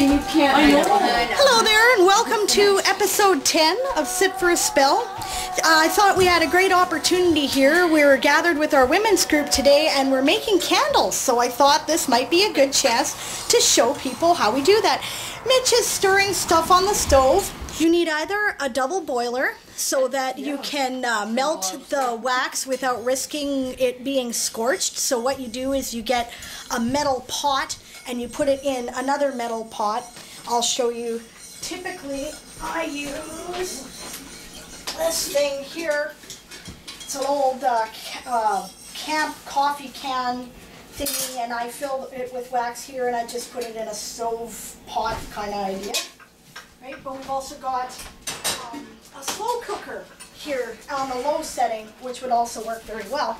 thing you can't. I know. Hello there, and welcome to episode 10 of Sit for a Spell. I thought we had a great opportunity here. We were gathered with our women's group today, and we're making candles. So I thought this might be a good chance to show people how we do that. Mitch is stirring stuff on the stove. You need either a double boiler so that you can melt the wax without risking it being scorched. So what you do is you get a metal pot and you put it in another metal pot. I'll show you. Typically, I use this thing here. It's an old camp coffee can thingy, and I fill it with wax here, and I just put it in a stove pot kind of idea. Right, but we've also got a slow cooker here on the low setting, which would also work very well.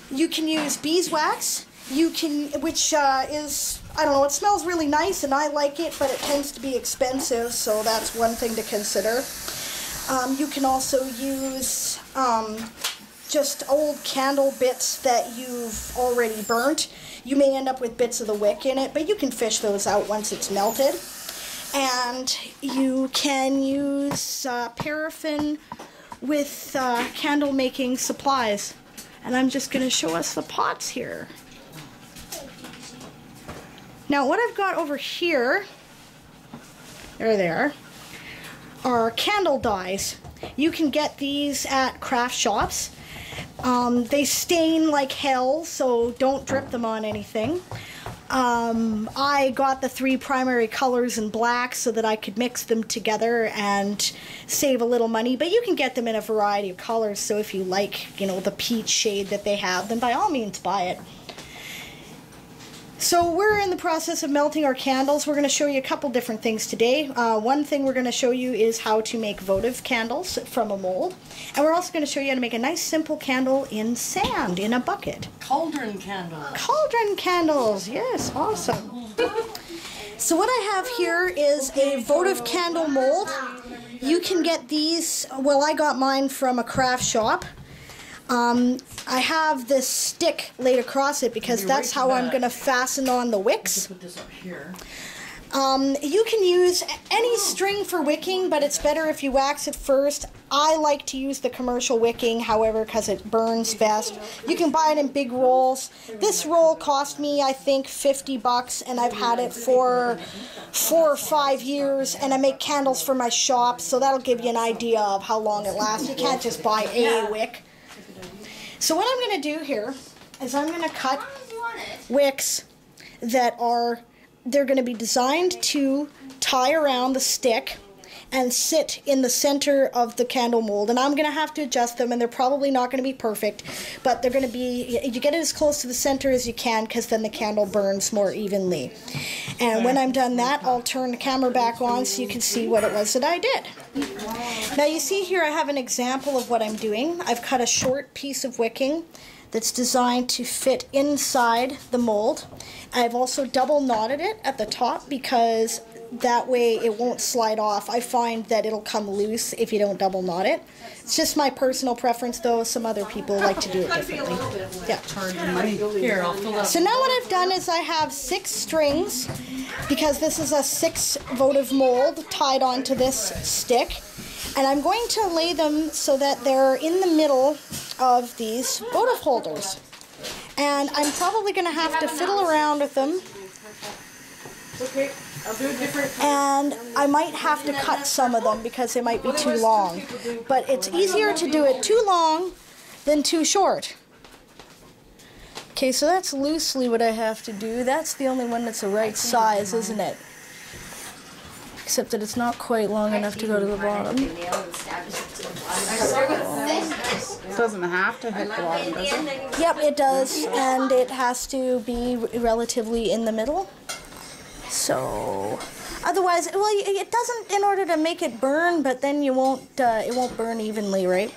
You can use beeswax. You can, which is, I don't know, it smells really nice and I like it, but it tends to be expensive, so that's one thing to consider. You can also use just old candle bits that you've already burnt. You may end up with bits of the wick in it, but you can fish those out once it's melted. And you can use paraffin with candle making supplies. And I'm just going to show us the pots here. Now what I've got over here, there they are candle dyes. You can get these at craft shops. They stain like hell, so don't drip them on anything. I got the 3 primary colors in black so that I could mix them together and save a little money, but you can get them in a variety of colors, so if you like, you know, the peach shade that they have, then by all means buy it. So we're in the process of melting our candles. We're going to show you a couple different things today. One thing we're going to show you is how to make votive candles from a mold. And we're also going to show you how to make a nice simple candle in sand, in a bucket. Cauldron candles. Cauldron candles, yes, awesome. So what I have here is a votive candle mold. You can get these, well, I got mine from a craft shop. I have this stick laid across it because that's how I'm going to fasten on the wicks. Put this up here. You can use any string for wicking, but it's better if you wax it first. I like to use the commercial wicking, however, because it burns best. You can buy it in big rolls. This roll cost me, I think, 50 bucks, and I've had it for 4 or 5 years, and I make candles for my shop, so that'll give you an idea of how long it lasts. You can't just buy a wick. So what I'm going to do here is I'm going to cut wicks that they're going to be designed to tie around the stick and sit in the center of the candle mold. And I'm going to have to adjust them, and they're probably not going to be perfect, but they're going to be, you get it as close to the center as you can, because then the candle burns more evenly. And when I'm done that, I'll turn the camera back on so you can see what it was that I did. Now you see here I have an example of what I'm doing. I've cut a short piece of wicking that's designed to fit inside the mold. I've also double knotted it at the top because that way it won't slide off. I find that it'll come loose if you don't double knot it. It's just my personal preference, though. Some other people like to do it differently. Yeah. Here, I'll fill up. So now what I've done is I have 6 strings, because this is a 6 votive mold tied onto this stick. And I'm going to lay them so that they're in the middle of these votive holders. And I'm probably going to have to fiddle around with them. Okay, I'll do a different. And I might have to cut some of them because they might be too long. But it's easier to do it too long than too short. Okay, so that's loosely what I have to do. That's the only one that's the right size, isn't it? Except that it's not quite long enough to go to the bottom. It doesn't have to hit the bottom, does it? Yep, it does, and it has to be relatively in the middle. So, otherwise, well, it doesn't in order to make it burn, but then you won't. It won't burn evenly, right?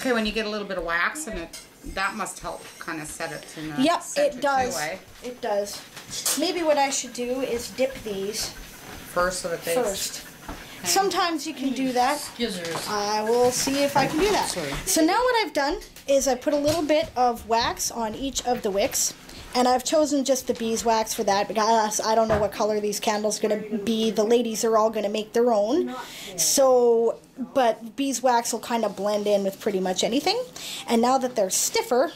Okay, when you get a little bit of wax in it, that must help kind of set it in the Yep, center it does. Too, eh? It does. Maybe what I should do is dip these First, so that they first. Okay. Sometimes you can do that. Skizzers. I will see if I can do that. So now what I've done is I put a little bit of wax on each of the wicks, And I've chosen just the beeswax for that because I don't know what color these candles are going to be. The ladies are all going to make their own. So, but beeswax will kind of blend in with pretty much anything. And now that they're stiffer,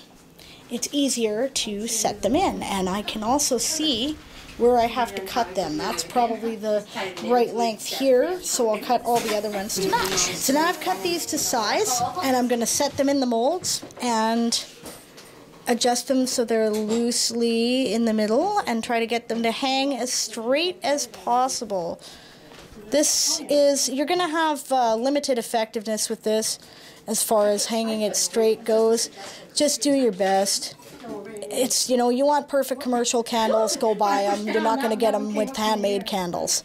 it's easier to set them in. And I can also see where I have to cut them. That's probably the right length here, so I'll cut all the other ones to match. So now I've cut these to size, and I'm going to set them in the molds and adjust them so they're loosely in the middle and try to get them to hang as straight as possible. This is, you're going to have limited effectiveness with this as far as hanging it straight goes. Just do your best. It's, you know, you want perfect commercial candles, go buy them. You're not going to get them with handmade candles.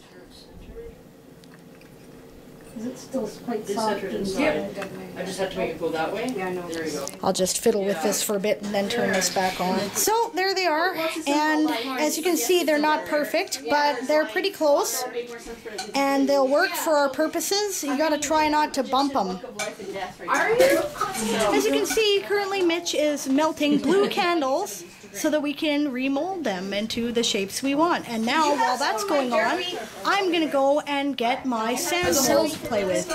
Is it still quite soft inside? I just have to make it go that way? Yeah, I know. There you go. I'll just fiddle with this for a bit and then turn this back on. So there they are, and as you can see, they're not perfect, but they're pretty close, and they'll work for our purposes. You gotta try not to bump them. As you can see, currently Mitch is melting blue candles so that we can remold them into the shapes we want. And now, while that's going on, I'm gonna go and get my sand mold to play with.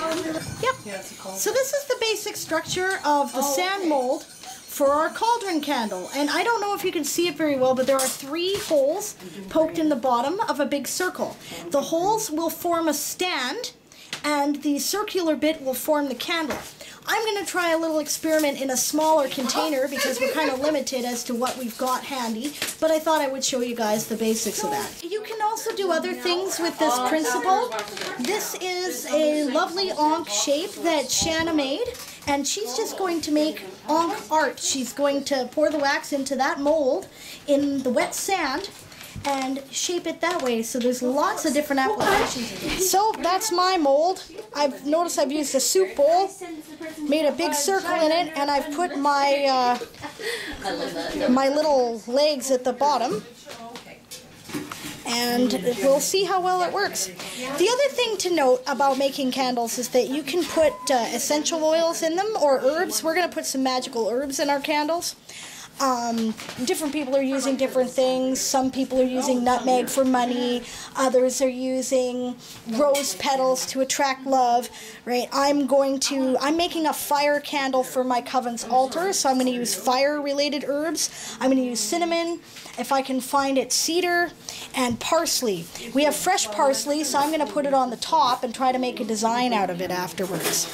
Yep. So this is the basic structure of the sand mold for our cauldron candle. And I don't know if you can see it very well, but there are 3 holes poked in the bottom of a big circle. The holes will form a stand, and the circular bit will form the candle. I'm going to try a little experiment in a smaller container because we're kind of limited as to what we've got handy, but I thought I would show you guys the basics of that. You can also do other things with this principle. This is a lovely Ankh shape that Shanna made, and she's just going to make Ankh art. She's going to pour the wax into that mold in the wet sand and shape it that way. So there's lots of different applications. So that's my mold. I've noticed I've used a soup bowl, made a big circle in it, and I've put my my little legs at the bottom. And we'll see how well it works. The other thing to note about making candles is that you can put essential oils in them or herbs. We're going to put some magical herbs in our candles. Different people are using different things. Some people are using nutmeg for money. Others are using rose petals to attract love, right? I'm making a fire candle for my coven's altar, so I'm going to use fire-related herbs. I'm going to use cinnamon, if I can find it, cedar, and parsley. We have fresh parsley, so I'm going to put it on the top and try to make a design out of it afterwards.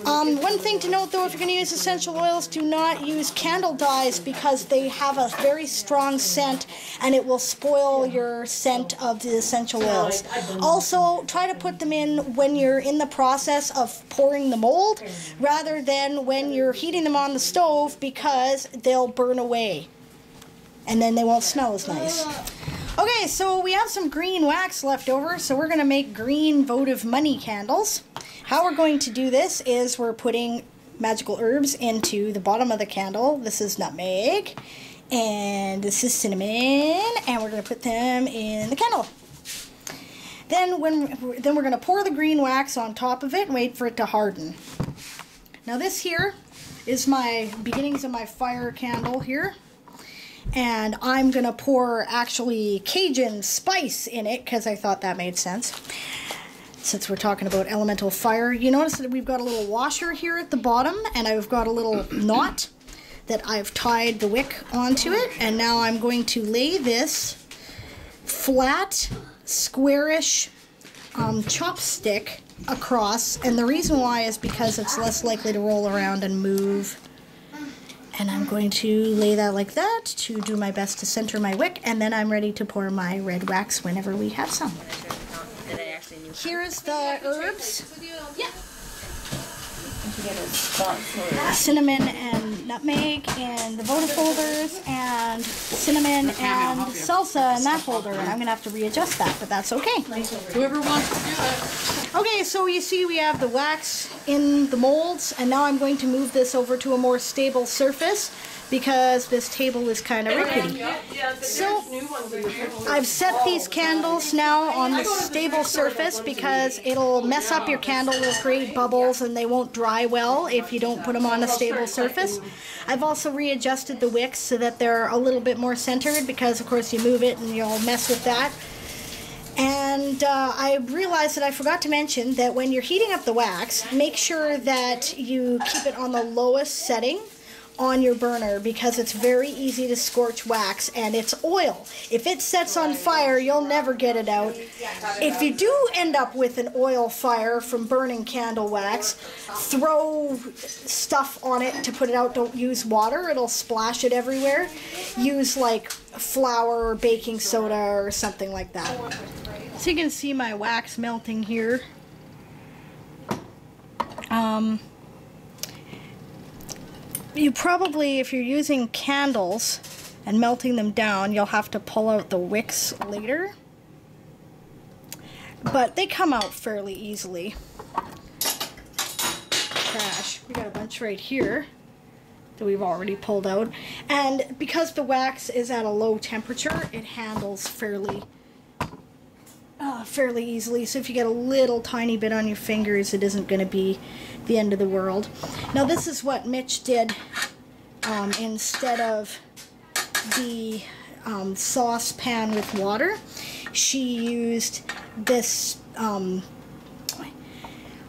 One thing to note, though, if you're going to use essential oils, do not use candle dyes because they have a very strong scent and it will spoil your scent of the essential oils. Also, try to put them in when you're in the process of pouring the mold rather than when you're heating them on the stove because they'll burn away and then they won't smell as nice. Okay, so we have some green wax left over, so we're going to make green votive money candles. How we're going to do this is we're putting magical herbs into the bottom of the candle. This is nutmeg, and this is cinnamon, and we're going to put them in the candle. Then we're going to pour the green wax on top of it and wait for it to harden. Now this here is my beginnings of my fire candle here. And I'm going to pour actually Cajun spice in it because I thought that made sense. Since we're talking about elemental fire, you notice that we've got a little washer here at the bottom, and I've got a little knot that I've tied the wick onto it. And now I'm going to lay this flat, squarish chopstick across. And the reason why is because it's less likely to roll around and move. And I'm going to lay that like that to do my best to center my wick, and then I'm ready to pour my red wax whenever we have some. Here's the herbs. Yeah. Cinnamon and nutmeg and the votive folders and cinnamon and salsa in that holder, and I'm going to have to readjust that, but that's okay. Whoever wants to do it. Okay, so you see we have the wax in the molds, and now I'm going to move this over to a more stable surface because this table is kind of rickety. So I've set these candles now on the stable surface because it'll mess up your candle, it'll create bubbles, and they won't dry well if you don't put them on a stable surface. I've also readjusted the wicks so that they're a little bit more centered because of course you move it and you'll mess with that. And I realized that I forgot to mention that when you're heating up the wax, make sure that you keep it on the lowest setting on your burner because it's very easy to scorch wax and it's oil. If it sets on fire, you'll never get it out. If you do end up with an oil fire from burning candle wax, throw stuff on it to put it out. Don't use water, it'll splash it everywhere. Use like flour or baking soda or something like that. So you can see my wax melting here. You probably, if you're using candles and melting them down, you'll have to pull out the wicks later. But they come out fairly easily. Trash. We got a bunch right here that we've already pulled out. And because the wax is at a low temperature, it handles fairly easily. So if you get a little tiny bit on your fingers, it isn't going to be the end of the world. Now this is what Mitch did instead of the saucepan with water. She used this, I don't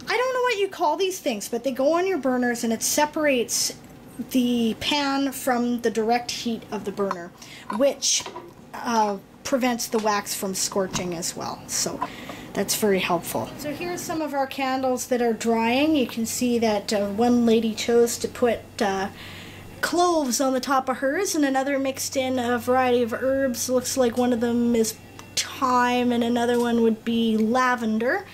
know what you call these things, but they go on your burners and it separates the pan from the direct heat of the burner, which prevents the wax from scorching as well. So that's very helpful. So here's some of our candles that are drying. You can see that one lady chose to put cloves on the top of hers and another mixed in a variety of herbs. Looks like one of them is thyme and another one would be lavender.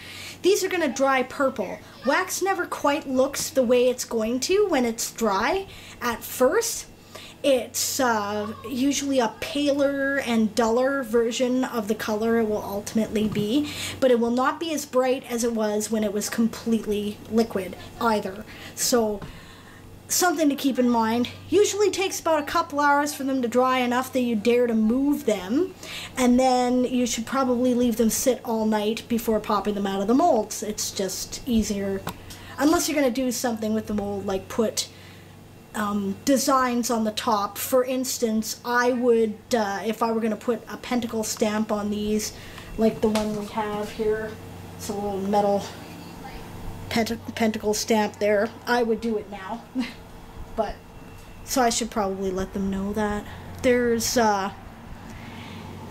These are going to dry purple. Wax never quite looks the way it's going to when it's dry at first. It's usually a paler and duller version of the color it will ultimately be, but it will not be as bright as it was when it was completely liquid either. So something to keep in mind. Usually takes about a couple hours for them to dry enough that you dare to move them, and then you should probably leave them sit all night before popping them out of the molds. It's just easier, unless you're going to do something with the mold, like put designs on the top. For instance, I would, if I were going to put a pentacle stamp on these, like the one we have here, it's a little metal pentacle stamp there, I would do it now. But, so I should probably let them know that. There's, as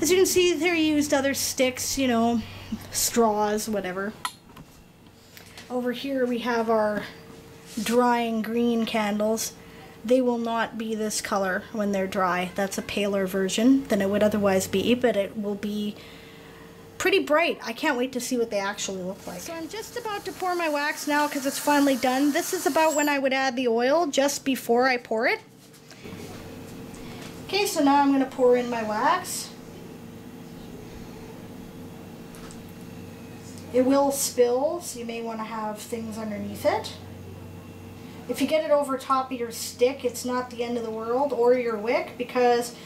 you can see, they used other sticks, you know, straws, whatever. Over here we have our drying green candles. They will not be this color when they're dry. That's a paler version than it would otherwise be, but it will be pretty bright. I can't wait to see what they actually look like. So I'm just about to pour my wax now because it's finally done. This is about when I would add the oil, just before I pour it. Okay, so now I'm going to pour in my wax. It will spill, so you may want to have things underneath it. If you get it over top of your stick, it's not the end of the world, or your wick, because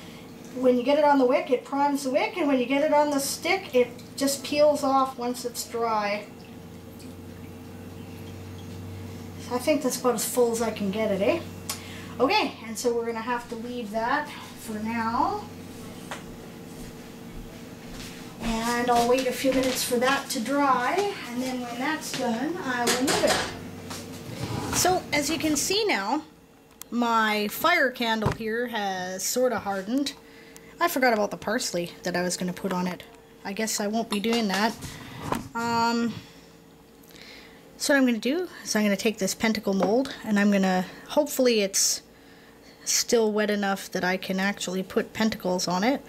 when you get it on the wick, it primes the wick, and when you get it on the stick, it just peels off once it's dry. I think that's about as full as I can get it, eh? Okay, and so we're going to have to leave that for now. And I'll wait a few minutes for that to dry, and then when that's done, I will move it. So, as you can see now, my fire candle here has sort of hardened. I forgot about the parsley that I was going to put on it. I guess I won't be doing that. So what I'm going to do is I'm going to take this pentacle mold, and I'm going to, hopefully it's still wet enough that I can actually put pentacles on it.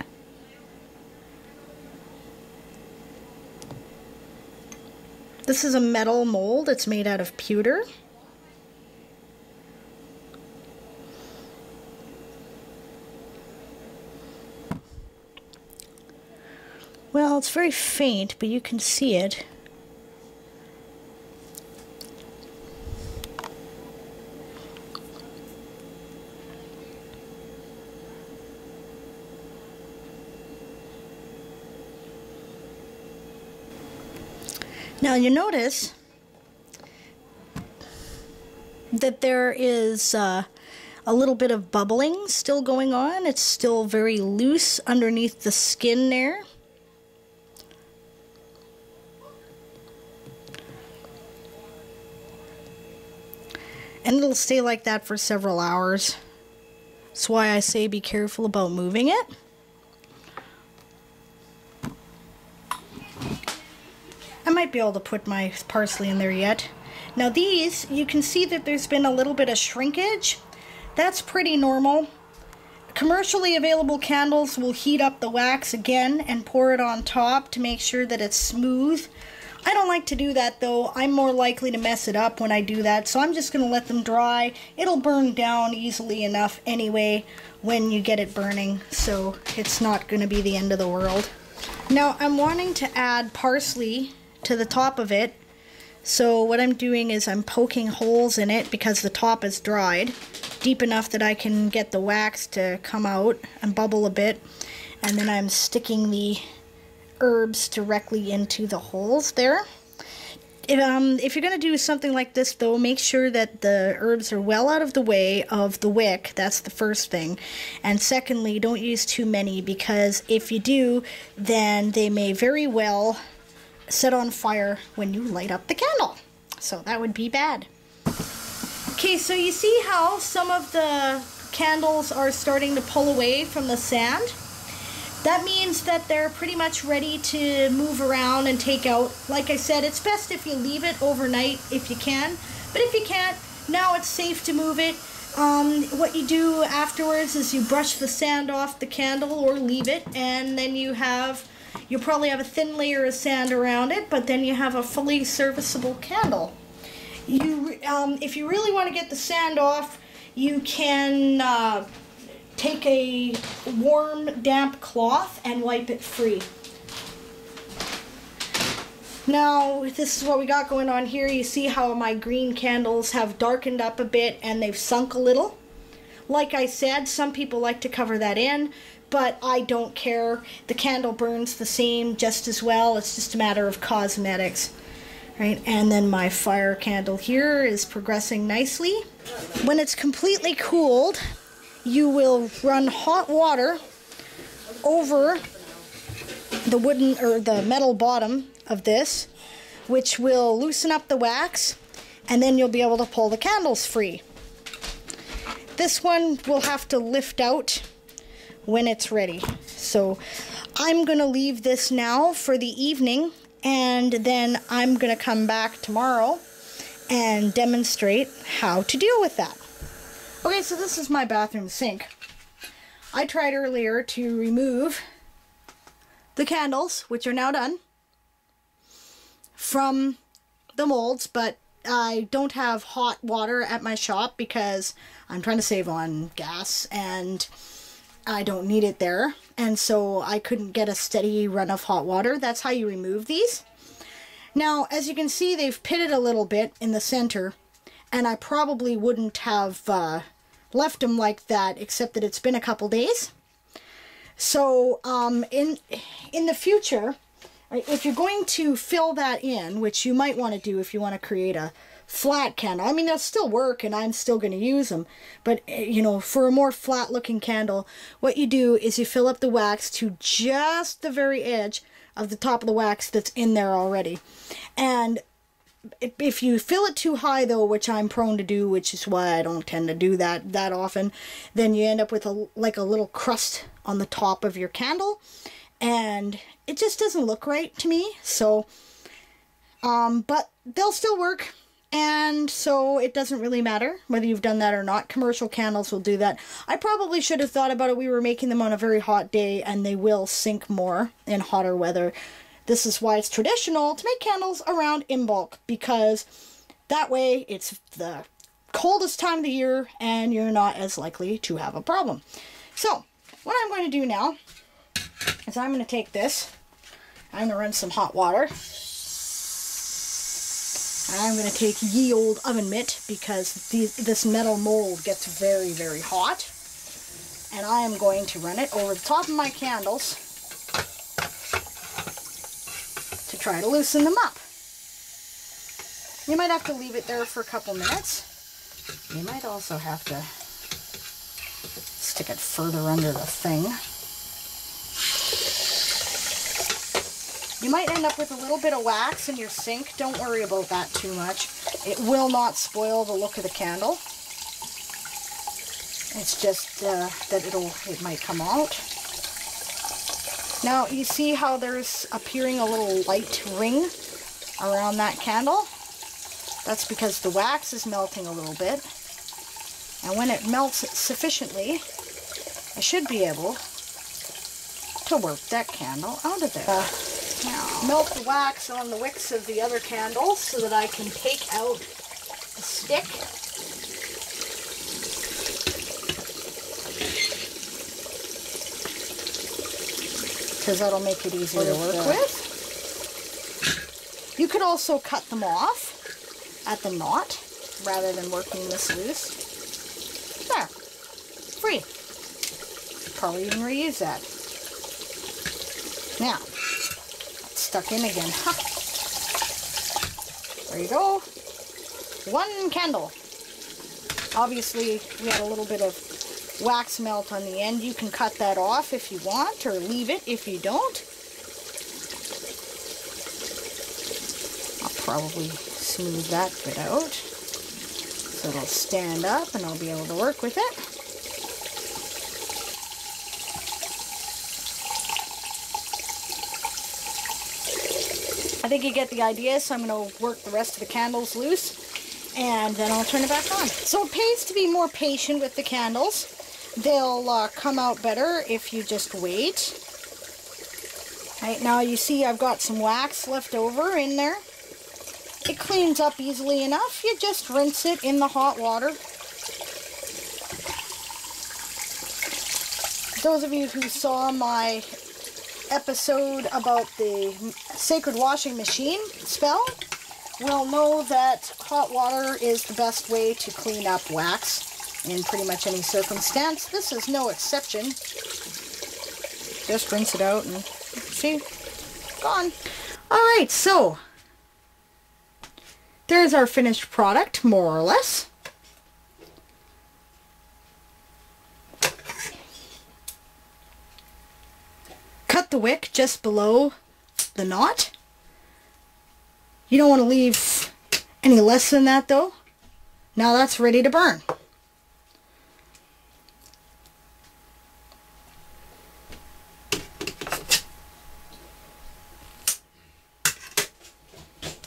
This is a metal mold. It's made out of pewter. Well, it's very faint, but you can see it. Now you notice that there is a little bit of bubbling still going on. It's still very loose underneath the skin there. And it'll stay like that for several hours. That's why I say be careful about moving it. I might be able to put my parsley in there yet. Now these, you can see that there's been a little bit of shrinkage. That's pretty normal. Commercially available candles will heat up the wax again and pour it on top to make sure that it's smooth. I don't like to do that though. I'm more likely to mess it up when I do that, so I'm just going to let them dry. It'll burn down easily enough anyway when you get it burning, so it's not going to be the end of the world. Now I'm wanting to add parsley to the top of it, so what I'm doing is I'm poking holes in it because the top is dried, deep enough that I can get the wax to come out and bubble a bit, and then I'm sticking the herbs directly into the holes there. If you're going to do something like this though, make sure that the herbs are well out of the way of the wick. That's the first thing. And secondly, don't use too many, because if you do, then they may very well set on fire when you light up the candle. So that would be bad. Okay, so you see how some of the candles are starting to pull away from the sand? That means that they're pretty much ready to move around and take out. Like I said, it's best if you leave it overnight if you can. But if you can't, now it's safe to move it. What you do afterwards is you brush the sand off the candle or leave it, and then you'll probably have a thin layer of sand around it, but then you have a fully serviceable candle. If you really want to get the sand off, you can take a warm, damp cloth and wipe it free. Now, this is what we got going on here. You see how my green candles have darkened up a bit and they've sunk a little. Like I said, some people like to cover that in, but I don't care. The candle burns the same just as well. It's just a matter of cosmetics. Right? And then my fire candle here is progressing nicely. When it's completely cooled, you will run hot water over the wooden or the metal bottom of this, which will loosen up the wax, and then you'll be able to pull the candles free. This one will have to lift out when it's ready. So I'm going to leave this now for the evening, and then I'm going to come back tomorrow and demonstrate how to deal with that. Okay, so this is my bathroom sink. I tried earlier to remove the candles, which are now done, from the molds, but I don't have hot water at my shop because I'm trying to save on gas and I don't need it there, and so I couldn't get a steady run of hot water. That's how you remove these. Now, as you can see, they've pitted a little bit in the center, and I probably wouldn't have left them like that, except that it's been a couple days. So in the future, if you're going to fill that in, which you might want to do if you want to create a flat candle, I mean, they'll still work and I'm still going to use them, but you know, for a more flat looking candle, what you do is you fill up the wax to just the very edge of the top of the wax that's in there already. And if you fill it too high though, which I'm prone to do, which is why I don't tend to do that often, then you end up with like a little crust on the top of your candle, and it just doesn't look right to me. So but they'll still work, and so it doesn't really matter whether you've done that or not. Commercial candles will do that. I probably should have thought about it. We were making them on a very hot day, and they will sink more in hotter weather. This is why it's traditional to make candles around in bulk, because that way it's the coldest time of the year and you're not as likely to have a problem. So what I'm going to do now is I'm going to take this, I'm going to run some hot water, I'm going to take ye old oven mitt because this metal mold gets very, very hot, and I am going to run it over the top of my candles to try to loosen them up. You might have to leave it there for a couple minutes. You might also have to stick it further under the thing. You might end up with a little bit of wax in your sink. Don't worry about that too much. It will not spoil the look of the candle. It's just that it might come out. Now, you see how there's appearing a little light ring around that candle? That's because the wax is melting a little bit. And when it melts sufficiently, I should be able to work that candle out of there. Melt the wax on the wicks of the other candles so that I can take out the stick. Because that'll make it easier to work with. You could also cut them off at the knot rather than working this loose. There. Free. Probably even reuse that. Now, that's stuck in again. Huh. There you go. One candle. Obviously, we had a little bit of wax melt on the end. You can cut that off if you want, or leave it if you don't. I'll probably smooth that bit out so it'll stand up and I'll be able to work with it. I think you get the idea, so I'm going to work the rest of the candles loose and then I'll turn it back on. So it pays to be more patient with the candles. They'll come out better if you just wait. Right, now you see I've got some wax left over in there. It cleans up easily enough. You just rinse it in the hot water. Those of you who saw my episode about the sacred washing machine spell will know that hot water is the best way to clean up wax in pretty much any circumstance. This is no exception. Just rinse it out and see, gone. Alright, so there's our finished product, more or less. Cut the wick just below the knot. You don't want to leave any less than that though. Now that's ready to burn.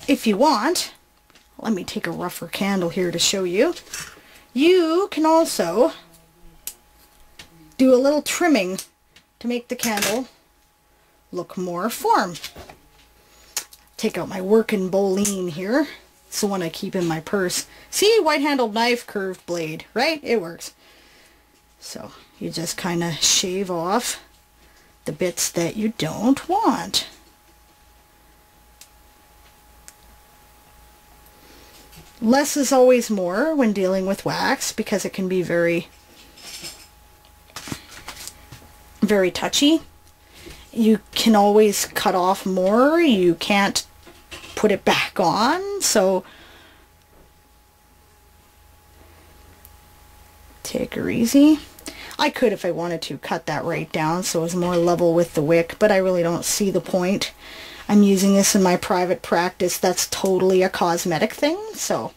If you want, let me take a rougher candle here to show you. You can also do a little trimming to make the candle look more form. Take out my working bowline here. It's the one I keep in my purse. See, white-handled knife, curved blade, right? It works. So you just kind of shave off the bits that you don't want. Less is always more when dealing with wax because it can be very, very touchy. You can always cut off more. You can't put it back on, so take her easy. I could, if I wanted to, cut that right down so it was more level with the wick, but I really don't see the point. I'm using this in my private practice. That's totally a cosmetic thing, so.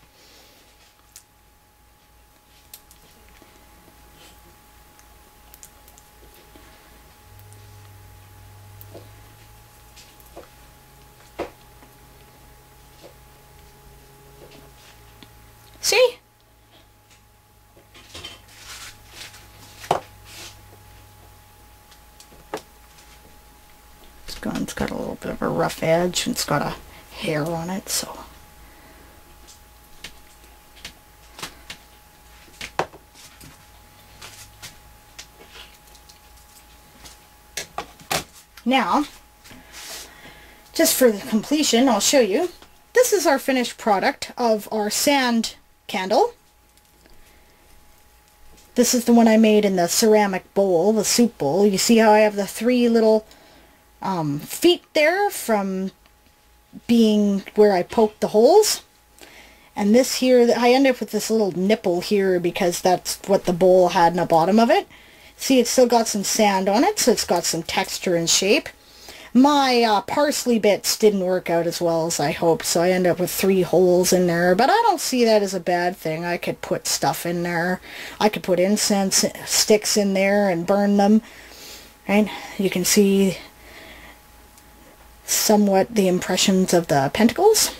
See? It's got a little bit of a rough edge and it's got a hair on it, so. Now, just for the completion, I'll show you. This is our finished product of our sand candle. This is the one I made in the ceramic bowl, the soup bowl. You see how I have the three little feet there from being where I poked the holes? And this here, I end up with this little nipple here because that's what the bowl had in the bottom of it. See, it's still got some sand on it, so it's got some texture and shape. My parsley bits didn't work out as well as I hoped, so I end up with 3 holes in there. But I don't see that as a bad thing. I could put stuff in there. I could put incense sticks in there and burn them. Right? You can see somewhat the impressions of the pentacles.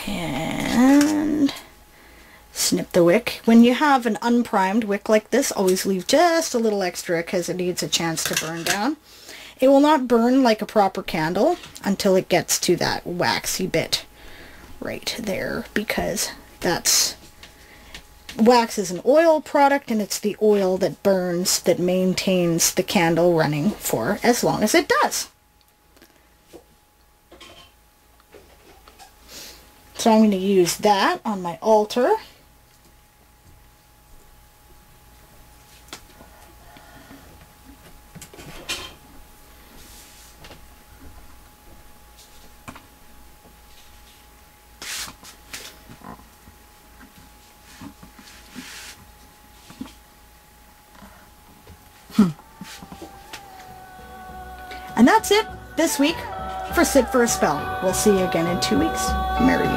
And snip the wick. When you have an unprimed wick like this, always leave just a little extra because it needs a chance to burn down. It will not burn like a proper candle until it gets to that waxy bit right there, because wax is an oil product, and it's the oil that burns that maintains the candle running for as long as it does. So I'm going to use that on my altar. And that's it this week for Sit for a Spell. We'll see you again in 2 weeks. Married.